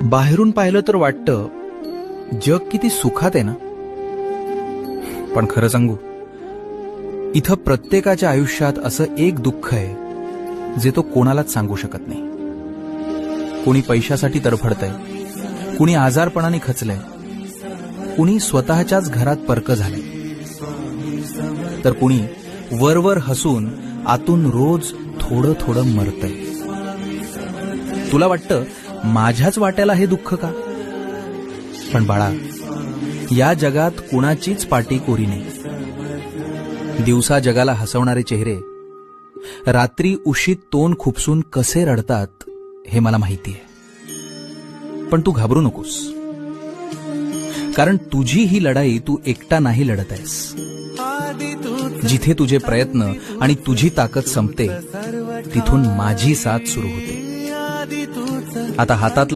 बाहेरून पाहिलं तर वाटतं जग किती सुखात आहे ना. पण खरं सांगू, इथं प्रत्येकाच्या आयुष्यात असं एक दुःख आहे जे तो कोणालाच सांगू शकत नाही. कुणी पैशासाठी तडफडतंय, कुणी आजारपणाने खचलंय, कुणी स्वतःच्याच घरात परक झालंय, तर कुणी वरवर हसून आतून रोज थोडं थोडं मरतंय. तुला वाटतं माझ्याच वाट्याला हे दुःख का? पण बाळा, या जगात कुणाचीच पाटी कोरी नाही. दिवसा जगाला हसवणारे चेहरे रात्री उशीत तोंड खुपसून कसे रडतात हे मला माहिती आहे. पण तू घाबरू नकोस, कारण तुझी ही लढाई तू एकटा नाही लढत आहेस. जिथे तुझे प्रयत्न आणि तुझी ताकद संपते, तिथून माझी साथ सुरू होते. आता हातात